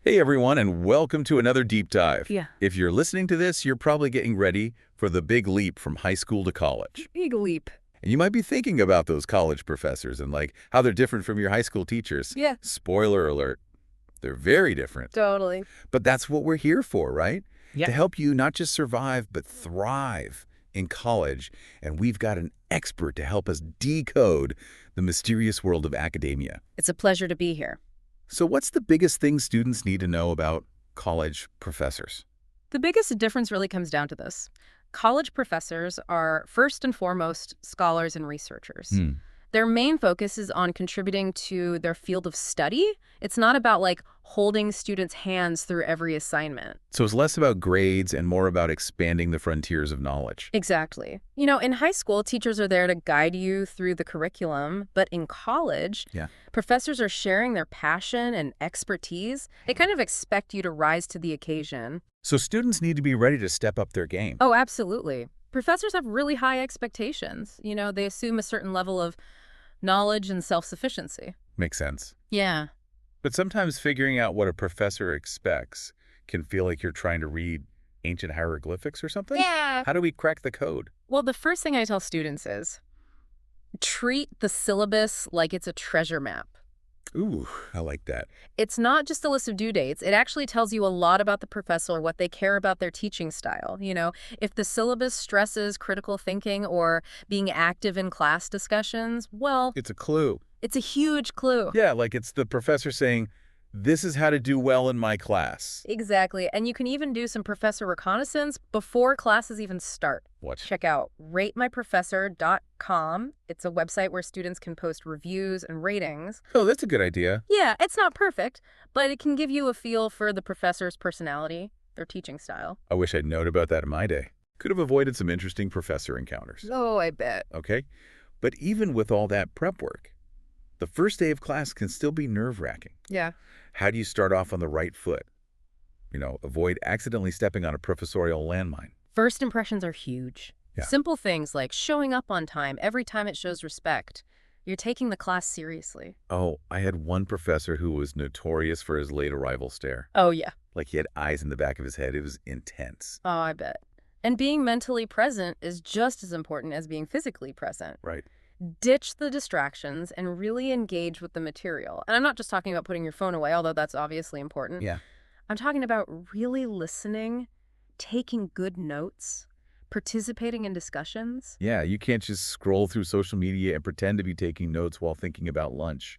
Hey everyone, and welcome to another deep dive. Yeah. If you're listening to this, you're probably getting ready for the big leap from high school to college. Big leap. And you might be thinking about those college professors and how they're different from your high school teachers. Yeah. Spoiler alert, they're very different. Totally. But that's what we're here for, right? Yeah. To help you not just survive, but thrive in college. And we've got an expert to help us decode the mysterious world of academia. It's a pleasure to be here. So what's the biggest thing students need to know about college professors? The biggest difference really comes down to this. College professors are first and foremost scholars and researchers. Their main focus is on contributing to their field of study. It's not about holding students' hands through every assignment. So it's less about grades and more about expanding the frontiers of knowledge. Exactly. You know, in high school, teachers are there to guide you through the curriculum, but in college, professors are sharing their passion and expertise. They kind of expect you to rise to the occasion. So students need to be ready to step up their game. Oh, absolutely. Professors have really high expectations. You know, they assume a certain level of knowledge and self-sufficiency. Makes sense. Yeah. But sometimes figuring out what a professor expects can feel like you're trying to read ancient hieroglyphics or something? Yeah. How do we crack the code? Well, the first thing I tell students is treat the syllabus like it's a treasure map. Ooh, I like that. It's not just a list of due dates. It actually tells you a lot about the professor, what they care about their teaching style. You know, if the syllabus stresses critical thinking or being active in class discussions, well, It's a clue. it's a huge clue. Yeah, like it's the professor saying, this is how to do well in my class. Exactly. And you can even do some professor reconnaissance before classes even start. What? Check out ratemyprofessor.com. It's a website where students can post reviews and ratings. Oh, that's a good idea. Yeah, it's not perfect, but it can give you a feel for the professor's personality, their teaching style. I wish I'd known about that in my day. Could have avoided some interesting professor encounters. Oh, I bet. Okay? But even with all that prep work, the first day of class can still be nerve-wracking. Yeah. How do you start off on the right foot? You know, avoid accidentally stepping on a professorial landmine. First impressions are huge. Yeah. Simple things like showing up on time every time it shows respect. You're taking the class seriously. Oh, I had one professor who was notorious for his late arrival stare. Oh, yeah. Like he had eyes in the back of his head. It was intense. Oh, I bet. And being mentally present is just as important as being physically present. Right. Ditch the distractions and really engage with the material. And I'm not just talking about putting your phone away, although that's obviously important. Yeah. I'm talking about really listening, taking good notes, participating in discussions. Yeah, you can't just scroll through social media and pretend to be taking notes while thinking about lunch.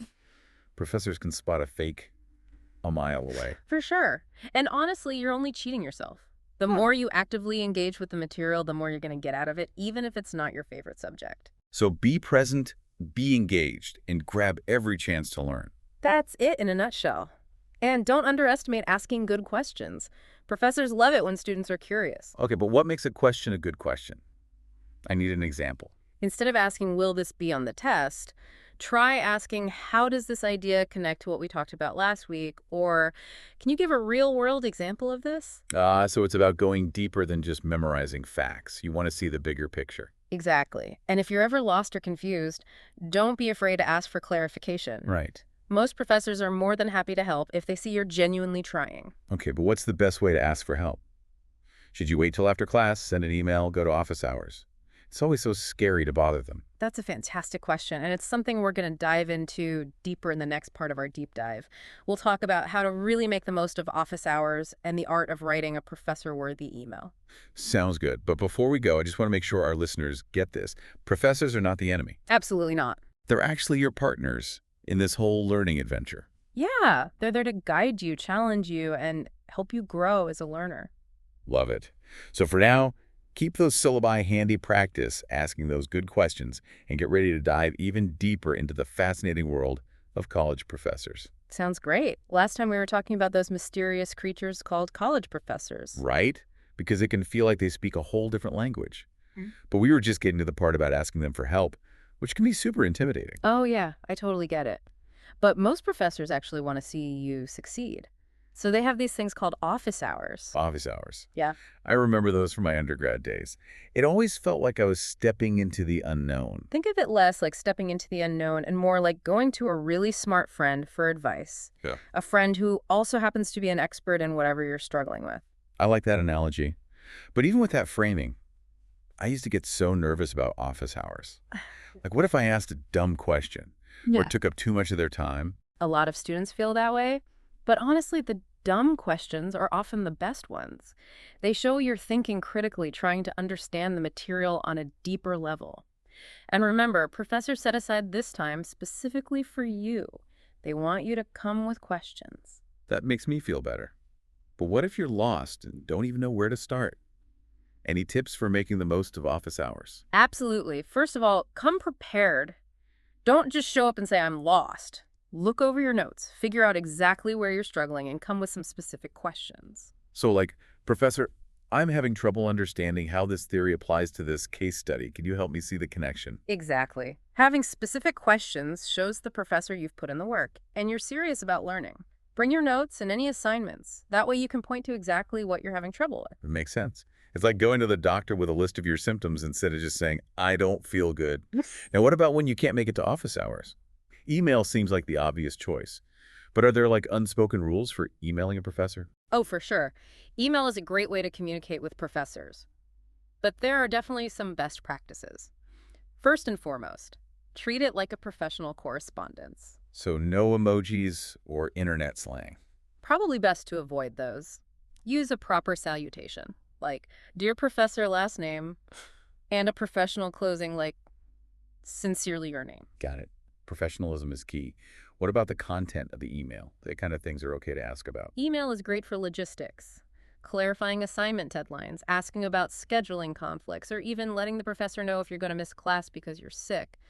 Professors can spot a fake a mile away. For sure. And honestly, you're only cheating yourself. The more you actively engage with the material, the more you're going to get out of it, even if it's not your favorite subject. So be present, be engaged, and grab every chance to learn. That's it in a nutshell. And don't underestimate asking good questions. Professors love it when students are curious. Okay, but what makes a question a good question? I need an example. Instead of asking, will this be on the test, try asking, how does this idea connect to what we talked about last week? Or can you give a real-world example of this? So it's about going deeper than just memorizing facts. You want to see the bigger picture. Exactly. And if you're ever lost or confused, don't be afraid to ask for clarification. Right. Most professors are more than happy to help if they see you're genuinely trying. Okay, but what's the best way to ask for help? Should you wait till after class, send an email, go to office hours? It's always so scary to bother them. That's a fantastic question, and it's something we're going to dive into deeper in the next part of our deep dive. We'll talk about how to really make the most of office hours and the art of writing a professor-worthy email. Sounds good. But before we go, I just want to make sure our listeners get this. Professors are not the enemy. Absolutely not. They're actually your partners in this whole learning adventure. Yeah, they're there to guide you, challenge you, and help you grow as a learner. Love it. So for now, keep those syllabi handy, practice asking those good questions, and get ready to dive even deeper into the fascinating world of college professors. Sounds great. Last time we were talking about those mysterious creatures called college professors. Right? Because it can feel like they speak a whole different language. But we were just getting to the part about asking them for help, which can be super intimidating. Oh, yeah, I totally get it. But most professors actually want to see you succeed. So they have these things called office hours. Office hours. Yeah. I remember those from my undergrad days. It always felt like I was stepping into the unknown. Think of it less like stepping into the unknown and more like going to a really smart friend for advice. Yeah. A friend who also happens to be an expert in whatever you're struggling with. I like that analogy. But even with that framing, I used to get so nervous about office hours. Like, what if I asked a dumb question or Yeah. took up too much of their time? A lot of students feel that way. But honestly, the dumb questions are often the best ones. They show you're thinking critically, trying to understand the material on a deeper level. And remember, professors set aside this time specifically for you. They want you to come with questions. That makes me feel better. But what if you're lost and don't even know where to start? Any tips for making the most of office hours? Absolutely. First of all, come prepared. Don't just show up and say, I'm lost. Look over your notes, figure out exactly where you're struggling, and come with some specific questions. So like, Professor, I'm having trouble understanding how this theory applies to this case study. Can you help me see the connection? Exactly. Having specific questions shows the professor you've put in the work, and you're serious about learning. Bring your notes and any assignments. That way you can point to exactly what you're having trouble with. It makes sense. It's like going to the doctor with a list of your symptoms instead of just saying, I don't feel good. Now, what about when you can't make it to office hours? Email seems like the obvious choice. But are there like unspoken rules for emailing a professor? Oh, for sure. Email is a great way to communicate with professors. But there are definitely some best practices. First and foremost, treat it like a professional correspondence. So no emojis or internet slang. Probably best to avoid those. Use a proper salutation, like, Dear Professor, last name, and a professional closing like, sincerely your name. Got it. Professionalism is key. What about the content of the email? That kind of things are okay to ask about. Email is great for logistics, clarifying assignment deadlines, asking about scheduling conflicts, or even letting the professor know if you're going to miss class because you're sick.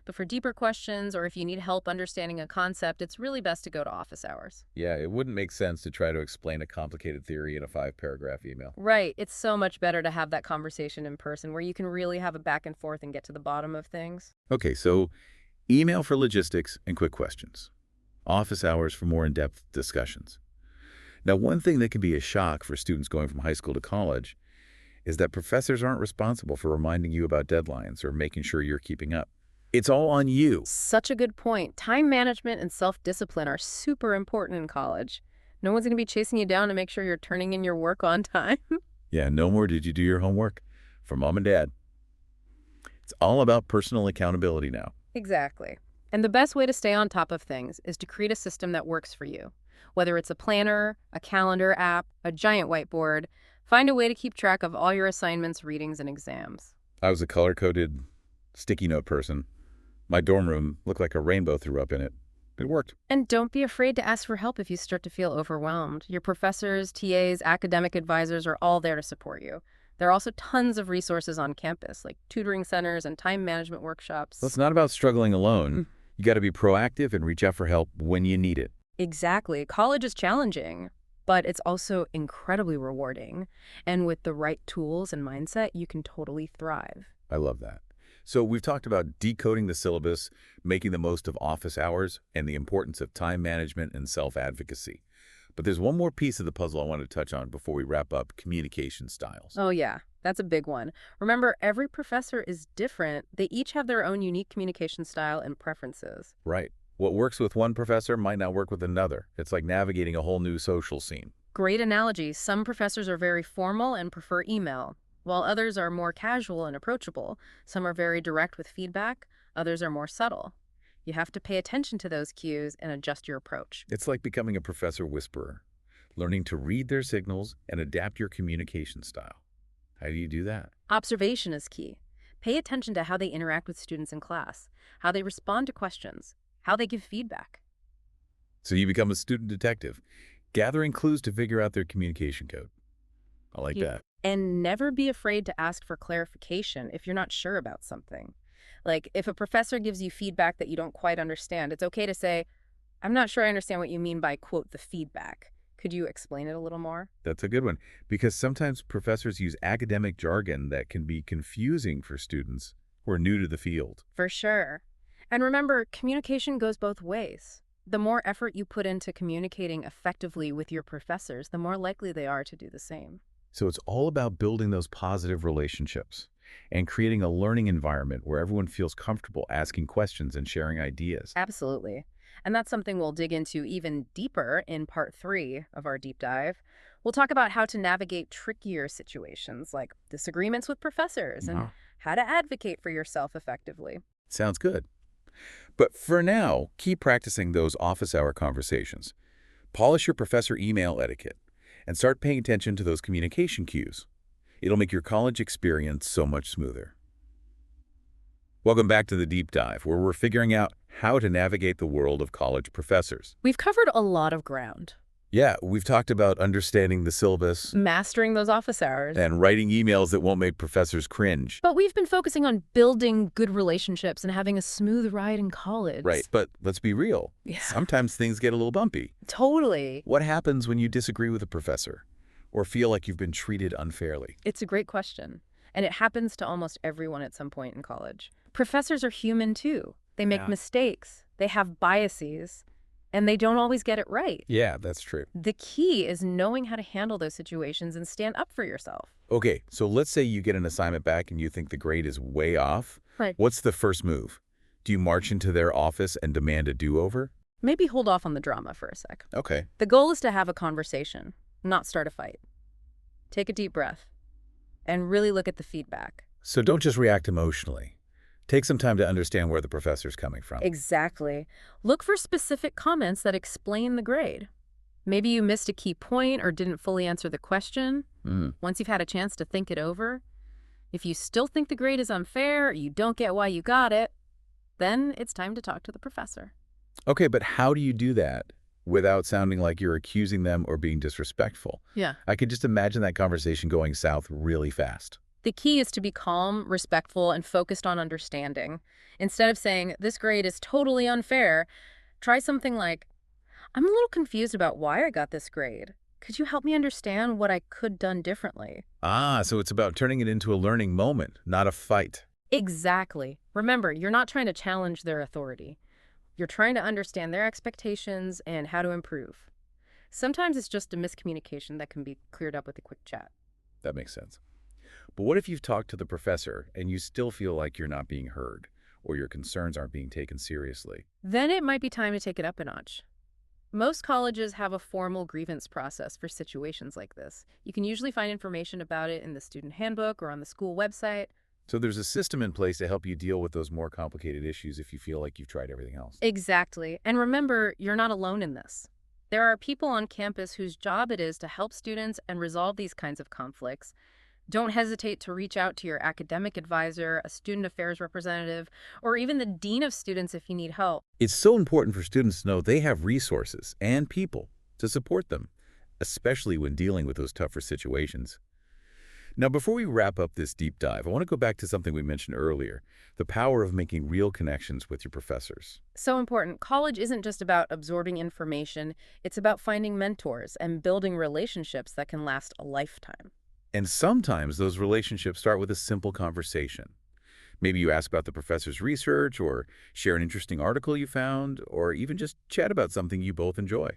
But for deeper questions or if you need help understanding a concept, it's really best to go to office hours. Yeah, it wouldn't make sense to try to explain a complicated theory in a 5-paragraph email. Right. It's so much better to have that conversation in person where you can really have a back and forth and get to the bottom of things. Okay, so email for logistics and quick questions. Office hours for more in-depth discussions. Now, one thing that can be a shock for students going from high school to college is that professors aren't responsible for reminding you about deadlines or making sure you're keeping up. It's all on you. Such a good point. Time management and self-discipline are super important in college. No one's going to be chasing you down to make sure you're turning in your work on time. Yeah, no more did you do your homework from mom and dad. It's all about personal accountability now. Exactly. And the best way to stay on top of things is to create a system that works for you. Whether it's a planner, a calendar app, a giant whiteboard, find a way to keep track of all your assignments, readings, and exams. I was a color-coded sticky note person. My dorm room looked like a rainbow threw up in it. It worked. And don't be afraid to ask for help if you start to feel overwhelmed. Your professors, TAs, academic advisors are all there to support you. There are also tons of resources on campus, like tutoring centers and time management workshops. So it's not about struggling alone. You got to be proactive and reach out for help when you need it. Exactly. College is challenging, but it's also incredibly rewarding. And with the right tools and mindset, you can totally thrive. I love that. So we've talked about decoding the syllabus, making the most of office hours, and the importance of time management and self-advocacy. But there's one more piece of the puzzle I want to touch on before we wrap up: communication styles. Oh, yeah. That's a big one. Remember, every professor is different. They each have their own unique communication style and preferences. Right. What works with one professor might not work with another. It's like navigating a whole new social scene. Great analogy. Some professors are very formal and prefer email, while others are more casual and approachable. Some are very direct with feedback. Others are more subtle. You have to pay attention to those cues and adjust your approach. It's like becoming a professor whisperer, learning to read their signals and adapt your communication style. How do you do that? Observation is key. Pay attention to how they interact with students in class, how they respond to questions, how they give feedback. So you become a student detective, gathering clues to figure out their communication code. I like that. And never be afraid to ask for clarification if you're not sure about something. Like, if a professor gives you feedback that you don't quite understand, it's okay to say, I'm not sure I understand what you mean by, quote, the feedback. Could you explain it a little more? That's a good one, because sometimes professors use academic jargon that can be confusing for students who are new to the field. For sure. And remember, communication goes both ways. The more effort you put into communicating effectively with your professors, the more likely they are to do the same. So it's all about building those positive relationships and creating a learning environment where everyone feels comfortable asking questions and sharing ideas. Absolutely. And that's something we'll dig into even deeper in part 3 of our deep dive. We'll talk about how to navigate trickier situations like disagreements with professors and Wow. how to advocate for yourself effectively. Sounds good. But for now, keep practicing those office hour conversations. Polish your professor email etiquette and start paying attention to those communication cues. It'll make your college experience so much smoother. Welcome back to the deep dive, where we're figuring out how to navigate the world of college professors. We've covered a lot of ground. Yeah, we've talked about understanding the syllabus Mastering those office hours. and writing emails that won't make professors cringe. But we've been focusing on building good relationships and having a smooth ride in college. Right, but let's be real. Yeah. Sometimes things get a little bumpy. Totally. What happens when you disagree with a professor or feel like you've been treated unfairly? It's a great question. And it happens to almost everyone at some point in college. Professors are human too. They make mistakes. They have biases. And they don't always get it right. Yeah, that's true. The key is knowing how to handle those situations and stand up for yourself. Okay, so let's say you get an assignment back and you think the grade is way off. Right. What's the first move? Do you march into their office and demand a do-over? Maybe hold off on the drama for a sec. Okay. The goal is to have a conversation, not start a fight. Take a deep breath and really look at the feedback. So don't just react emotionally. Take some time to understand where the professor's coming from. Exactly. Look for specific comments that explain the grade. Maybe you missed a key point or didn't fully answer the question. Once you've had a chance to think it over, if you still think the grade is unfair or you don't get why you got it, then it's time to talk to the professor. Okay, but how do you do that without sounding like you're accusing them or being disrespectful? Yeah. I could just imagine that conversation going south really fast. The key is to be calm, respectful, and focused on understanding. Instead of saying, this grade is totally unfair, try something like, I'm a little confused about why I got this grade. Could you help me understand what I could done differently? Ah, so it's about turning it into a learning moment, not a fight. Exactly. Remember, you're not trying to challenge their authority. You're trying to understand their expectations and how to improve. Sometimes it's just a miscommunication that can be cleared up with a quick chat. That makes sense. But what if you've talked to the professor and you still feel like you're not being heard or your concerns aren't being taken seriously? Then it might be time to take it up a notch. Most colleges have a formal grievance process for situations like this. You can usually find information about it in the student handbook or on the school website. So there's a system in place to help you deal with those more complicated issues if you feel like you've tried everything else. Exactly. And remember, you're not alone in this. There are people on campus whose job it is to help students and resolve these kinds of conflicts. Don't hesitate to reach out to your academic advisor, a student affairs representative, or even the dean of students if you need help. It's so important for students to know they have resources and people to support them, especially when dealing with those tougher situations. Now, before we wrap up this deep dive, I want to go back to something we mentioned earlier, the power of making real connections with your professors. So important. College isn't just about absorbing information. It's about finding mentors and building relationships that can last a lifetime. And sometimes those relationships start with a simple conversation. Maybe you ask about the professor's research or share an interesting article you found, or even just chat about something you both enjoy.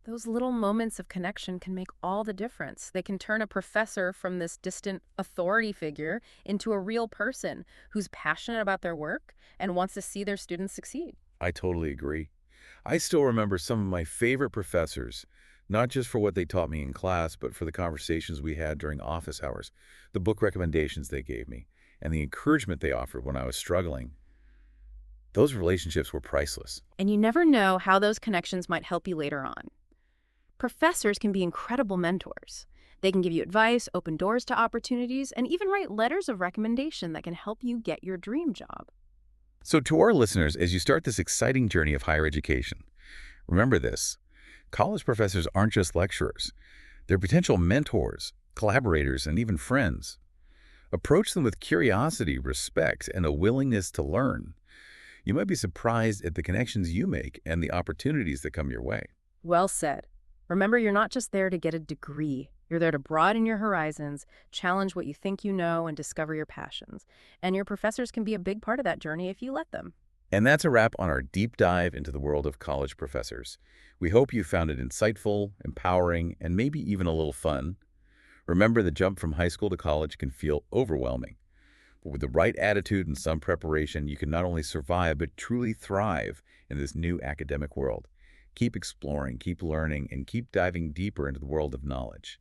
Those little moments of connection can make all the difference. They can turn a professor from this distant authority figure into a real person who's passionate about their work and wants to see their students succeed. I totally agree. I still remember some of my favorite professors, not just for what they taught me in class, but for the conversations we had during office hours, the book recommendations they gave me, and the encouragement they offered when I was struggling. Those relationships were priceless. And you never know how those connections might help you later on. Professors can be incredible mentors. They can give you advice, open doors to opportunities, and even write letters of recommendation that can help you get your dream job. So to our listeners, as you start this exciting journey of higher education, remember this. College professors aren't just lecturers. They're potential mentors, collaborators, and even friends. Approach them with curiosity, respect, and a willingness to learn. You might be surprised at the connections you make and the opportunities that come your way. Well said. Remember, you're not just there to get a degree. You're there to broaden your horizons, challenge what you think you know, and discover your passions. And your professors can be a big part of that journey if you let them. And that's a wrap on our deep dive into the world of college professors. We hope you found it insightful, empowering, and maybe even a little fun. Remember, the jump from high school to college can feel overwhelming. But with the right attitude and some preparation, you can not only survive, but truly thrive in this new academic world. Keep exploring, keep learning, and keep diving deeper into the world of knowledge.